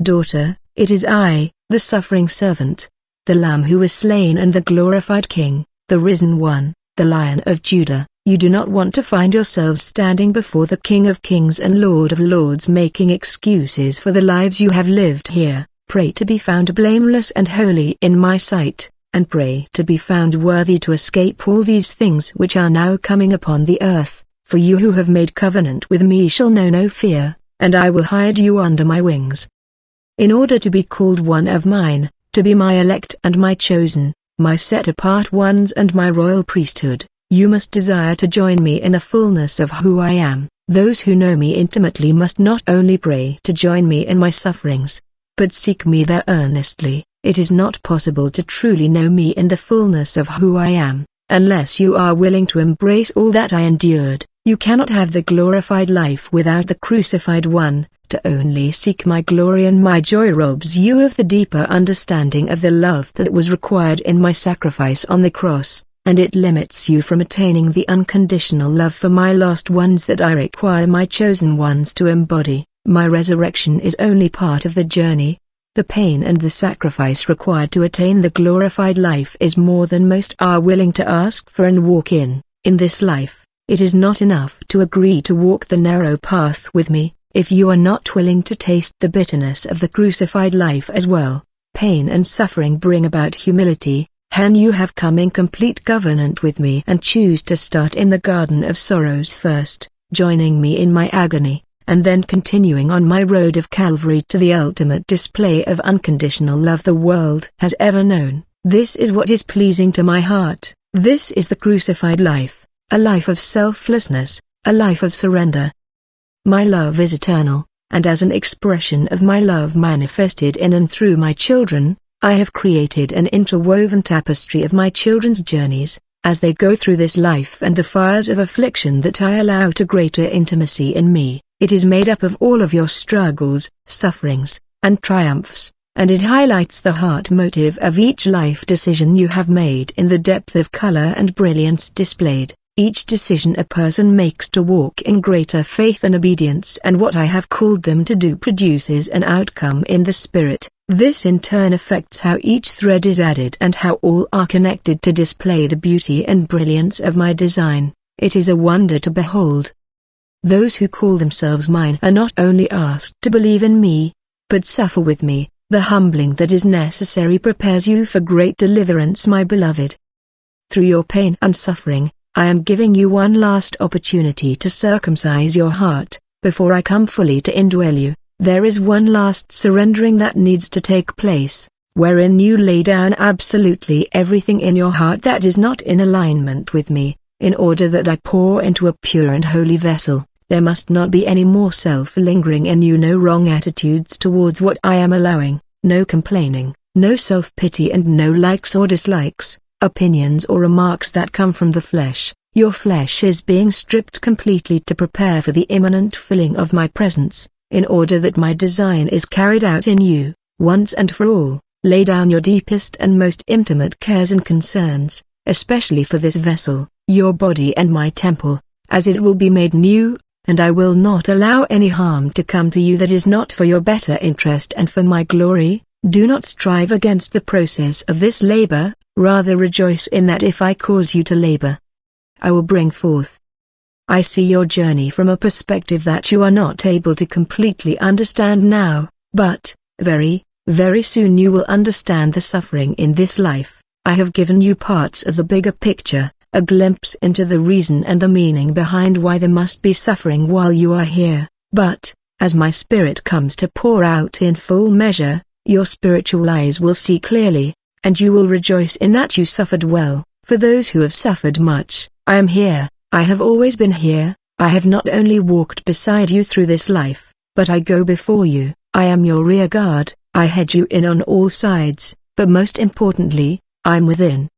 Daughter, it is I, the suffering servant, the Lamb who was slain and the glorified King, the risen one, the Lion of Judah. You do not want to find yourselves standing before the King of Kings and Lord of Lords making excuses for the lives you have lived here. Pray to be found blameless and holy in my sight, and pray to be found worthy to escape all these things which are now coming upon the earth, for you who have made covenant with me shall know no fear, and I will hide you under my wings. In order to be called one of mine, to be my elect and my chosen, my set-apart ones and my royal priesthood, you must desire to join me in the fullness of who I am. Those who know me intimately must not only pray to join me in my sufferings, but seek me there earnestly. It is not possible to truly know me in the fullness of who I am, unless you are willing to embrace all that I endured. You cannot have the glorified life without the crucified one. To only seek my glory and my joy robs you of the deeper understanding of the love that was required in my sacrifice on the cross, and it limits you from attaining the unconditional love for my lost ones that I require my chosen ones to embody. My resurrection is only part of the journey. The pain and the sacrifice required to attain the glorified life is more than most are willing to ask for and walk in. In this life, it is not enough to agree to walk the narrow path with me, if you are not willing to taste the bitterness of the crucified life as well. Pain and suffering bring about humility. Can you have come in complete covenant with me and choose to start in the garden of sorrows first, joining me in my agony, and then continuing on my road of Calvary to the ultimate display of unconditional love the world has ever known? This is what is pleasing to my heart. This is the crucified life, a life of selflessness, a life of surrender. My love is eternal, and as an expression of my love manifested in and through my children, I have created an interwoven tapestry of my children's journeys, as they go through this life and the fires of affliction that I allow to greater intimacy in me. It is made up of all of your struggles, sufferings, and triumphs, and it highlights the heart motive of each life decision you have made in the depth of color and brilliance displayed. Each decision a person makes to walk in greater faith and obedience and what I have called them to do produces an outcome in the spirit. This in turn affects how each thread is added and how all are connected to display the beauty and brilliance of my design. It is a wonder to behold. Those who call themselves mine are not only asked to believe in me, but suffer with me. The humbling that is necessary prepares you for great deliverance, my beloved. Through your pain and suffering, I am giving you one last opportunity to circumcise your heart, before I come fully to indwell you. There is one last surrendering that needs to take place, wherein you lay down absolutely everything in your heart that is not in alignment with me, in order that I pour into a pure and holy vessel. There must not be any more self-lingering in you, no wrong attitudes towards what I am allowing, no complaining, no self-pity and no likes or dislikes, opinions or remarks that come from the flesh. Your flesh is being stripped completely to prepare for the imminent filling of my presence, in order that my design is carried out in you, once and for all. Lay down your deepest and most intimate cares and concerns, especially for this vessel, your body and my temple, as it will be made new, and I will not allow any harm to come to you that is not for your better interest and for my glory. Do not strive against the process of this labor, rather rejoice in that if I cause you to labor, I will bring forth. I see your journey from a perspective that you are not able to completely understand now, but, very, very soon you will understand the suffering in this life. I have given you parts of the bigger picture, a glimpse into the reason and the meaning behind why there must be suffering while you are here. But, as my spirit comes to pour out in full measure, your spiritual eyes will see clearly, and you will rejoice in that you suffered well. For those who have suffered much, I am here. I have always been here. I have not only walked beside you through this life, but I go before you. I am your rear guard. I hedge you in on all sides, but most importantly, I'm within.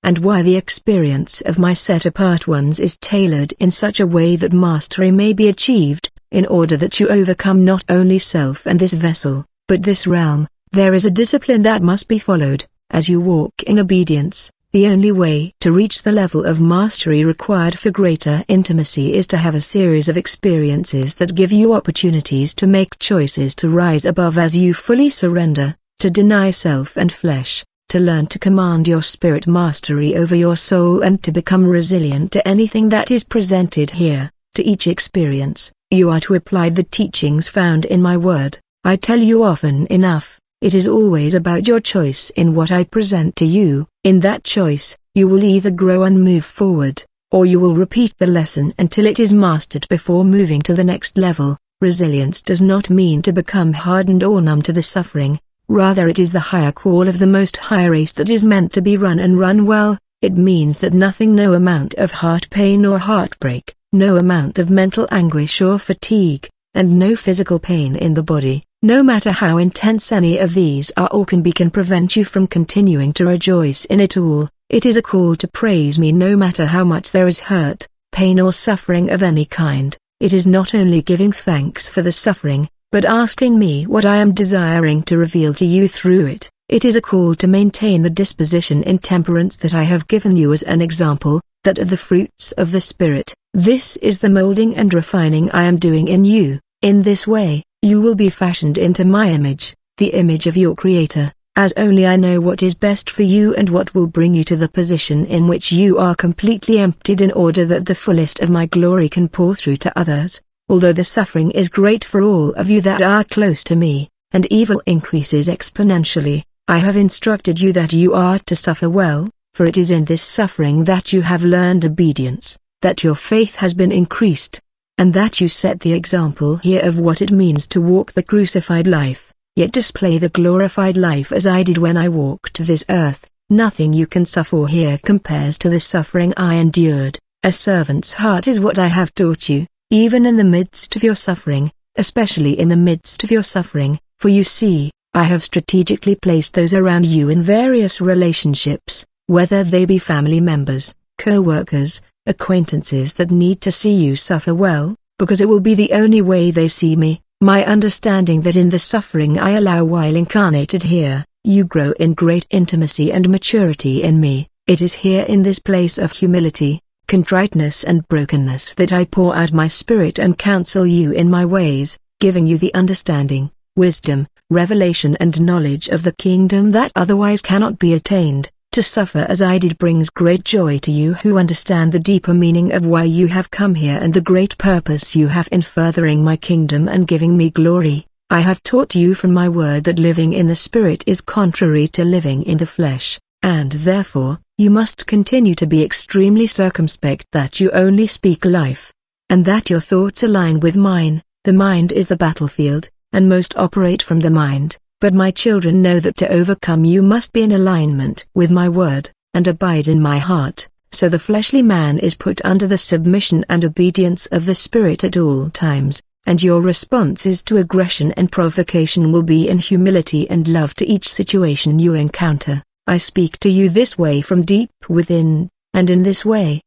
And why the experience of my set-apart ones is tailored in such a way that mastery may be achieved, in order that you overcome not only self and this vessel, but this realm. There is a discipline that must be followed, as you walk in obedience. The only way to reach the level of mastery required for greater intimacy is to have a series of experiences that give you opportunities to make choices to rise above as you fully surrender, to deny self and flesh, to learn to command your spirit mastery over your soul and to become resilient to anything that is presented here. To each experience, you are to apply the teachings found in my word. I tell you often enough, it is always about your choice in what I present to you. In that choice, you will either grow and move forward, or you will repeat the lesson until it is mastered before moving to the next level. Resilience does not mean to become hardened or numb to the suffering, rather it is the higher call of the most high race that is meant to be run and run well. It means that no amount of heart pain or heartbreak, no amount of mental anguish or fatigue, and no physical pain in the body, no matter how intense any of these are or can prevent you from continuing to rejoice in it all. It is a call to praise me no matter how much there is hurt, pain or suffering of any kind. It is not only giving thanks for the suffering, but asking me what I am desiring to reveal to you through it. It is a call to maintain the disposition in temperance that I have given you as an example, that are the fruits of the Spirit. This is the molding and refining I am doing in you. In this way, you will be fashioned into my image, the image of your Creator, as only I know what is best for you and what will bring you to the position in which you are completely emptied in order that the fullest of my glory can pour through to others. Although the suffering is great for all of you that are close to me, and evil increases exponentially, I have instructed you that you are to suffer well, for it is in this suffering that you have learned obedience, that your faith has been increased, and that you set the example here of what it means to walk the crucified life, yet display the glorified life as I did when I walked this earth. Nothing you can suffer here compares to the suffering I endured. A servant's heart is what I have taught you, even in the midst of your suffering, especially in the midst of your suffering, for you see, I have strategically placed those around you in various relationships, whether they be family members, co-workers, acquaintances that need to see you suffer well, because it will be the only way they see me. My understanding that in the suffering I allow while incarnated here, you grow in great intimacy and maturity in me. It is here in this place of humility, contriteness and brokenness that I pour out my spirit and counsel you in my ways, giving you the understanding, wisdom, revelation and knowledge of the kingdom that otherwise cannot be attained. To suffer as I did brings great joy to you who understand the deeper meaning of why you have come here and the great purpose you have in furthering my kingdom and giving me glory. I have taught you from my word that living in the Spirit is contrary to living in the flesh, and therefore, you must continue to be extremely circumspect that you only speak life, and that your thoughts align with mine. The mind is the battlefield, and most operate from the mind. But my children know that to overcome you must be in alignment with my word, and abide in my heart, so the fleshly man is put under the submission and obedience of the Spirit at all times, and your responses to aggression and provocation will be in humility and love to each situation you encounter. I speak to you this way from deep within, and in this way,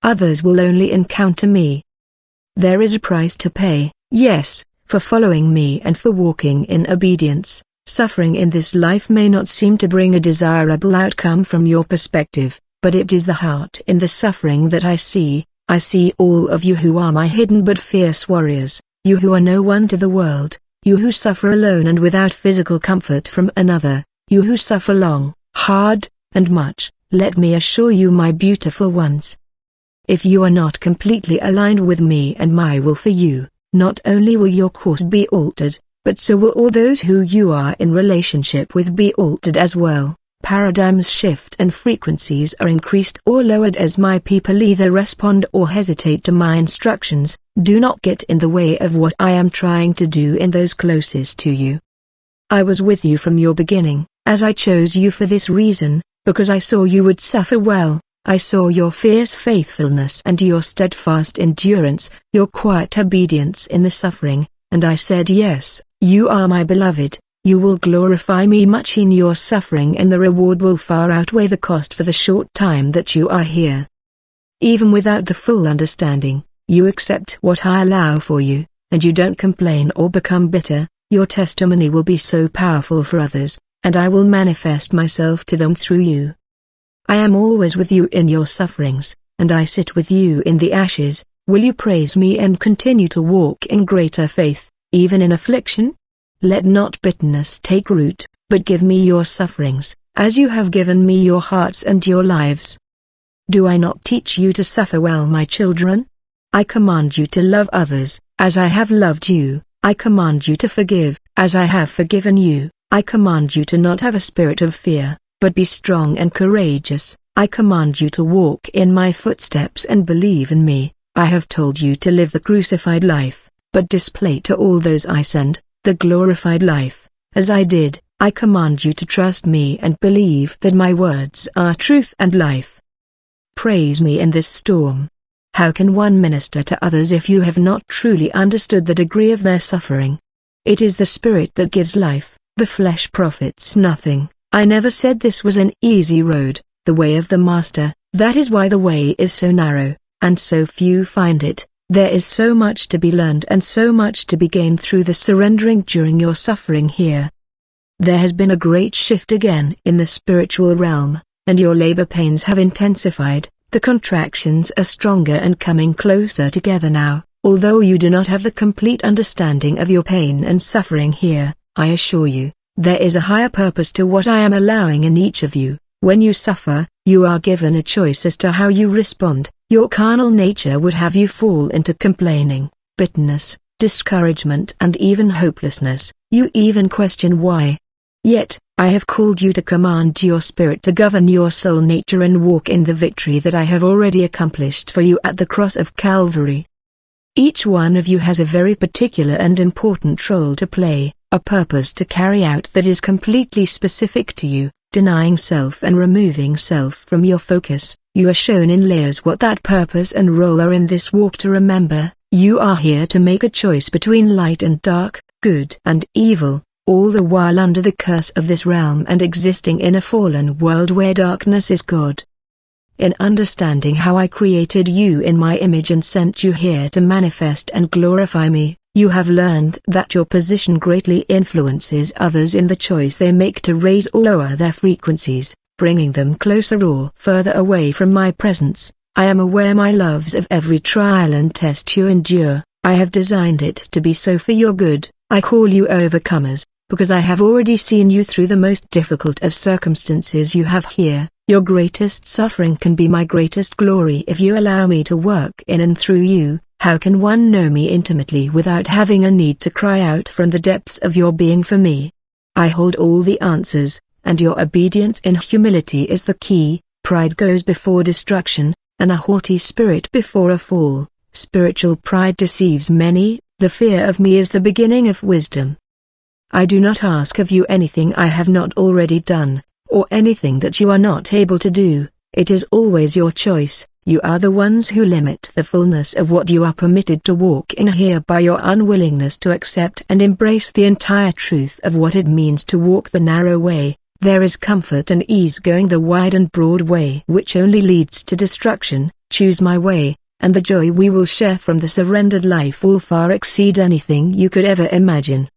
others will only encounter me. There is a price to pay, yes, for following me and for walking in obedience. Suffering in this life may not seem to bring a desirable outcome from your perspective, but it is the heart in the suffering that I see. I see all of you who are my hidden but fierce warriors, you who are no one to the world, you who suffer alone and without physical comfort from another, you who suffer long, hard, and much. Let me assure you, my beautiful ones, if you are not completely aligned with me and my will for you, not only will your course be altered, but so will all those who you are in relationship with be altered as well. Paradigms shift and frequencies are increased or lowered as my people either respond or hesitate to my instructions. Do not get in the way of what I am trying to do in those closest to you. I was with you from your beginning, as I chose you for this reason, because I saw you would suffer well. I saw your fierce faithfulness and your steadfast endurance, your quiet obedience in the suffering, and I said yes. You are my beloved, you will glorify me much in your suffering and the reward will far outweigh the cost for the short time that you are here. Even without the full understanding, you accept what I allow for you, and you don't complain or become bitter. Your testimony will be so powerful for others, and I will manifest myself to them through you. I am always with you in your sufferings, and I sit with you in the ashes. Will you praise me and continue to walk in greater faith, even in affliction? Let not bitterness take root, but give me your sufferings, as you have given me your hearts and your lives. Do I not teach you to suffer well, my children? I command you to love others, as I have loved you. I command you to forgive, as I have forgiven you. I command you to not have a spirit of fear, but be strong and courageous. I command you to walk in my footsteps and believe in me. I have told you to live the crucified life, but display to all those I send, the glorified life, as I did. I command you to trust me and believe that my words are truth and life. Praise me in this storm. How can one minister to others if you have not truly understood the degree of their suffering? It is the Spirit that gives life, the flesh profits nothing. I never said this was an easy road, the way of the Master. That is why the way is so narrow, and so few find it. There is so much to be learned and so much to be gained through the surrendering during your suffering here. There has been a great shift again in the spiritual realm, and your labor pains have intensified. The contractions are stronger and coming closer together now. Although you do not have the complete understanding of your pain and suffering here, I assure you, there is a higher purpose to what I am allowing in each of you. When you suffer, you are given a choice as to how you respond. Your carnal nature would have you fall into complaining, bitterness, discouragement and even hopelessness. You even question why. Yet, I have called you to command your spirit to govern your soul nature and walk in the victory that I have already accomplished for you at the cross of Calvary. Each one of you has a very particular and important role to play, a purpose to carry out that is completely specific to you. Denying self and removing self from your focus, you are shown in layers what that purpose and role are in this walk. To remember, you are here to make a choice between light and dark, good and evil, all the while under the curse of this realm and existing in a fallen world where darkness is God. In understanding how I created you in my image and sent you here to manifest and glorify me, you have learned that your position greatly influences others in the choice they make to raise or lower their frequencies, bringing them closer or further away from my presence. I am aware, my loves, of every trial and test you endure. I have designed it to be so for your good. I call you overcomers, because I have already seen you through the most difficult of circumstances you have here. Your greatest suffering can be my greatest glory if you allow me to work in and through you. How can one know me intimately without having a need to cry out from the depths of your being for me? I hold all the answers, and your obedience in humility is the key. Pride goes before destruction, and a haughty spirit before a fall. Spiritual pride deceives many. The fear of me is the beginning of wisdom. I do not ask of you anything I have not already done, or anything that you are not able to do. It is always your choice. You are the ones who limit the fullness of what you are permitted to walk in here by your unwillingness to accept and embrace the entire truth of what it means to walk the narrow way. There is comfort and ease going the wide and broad way which only leads to destruction. Choose my way, and the joy we will share from the surrendered life will far exceed anything you could ever imagine.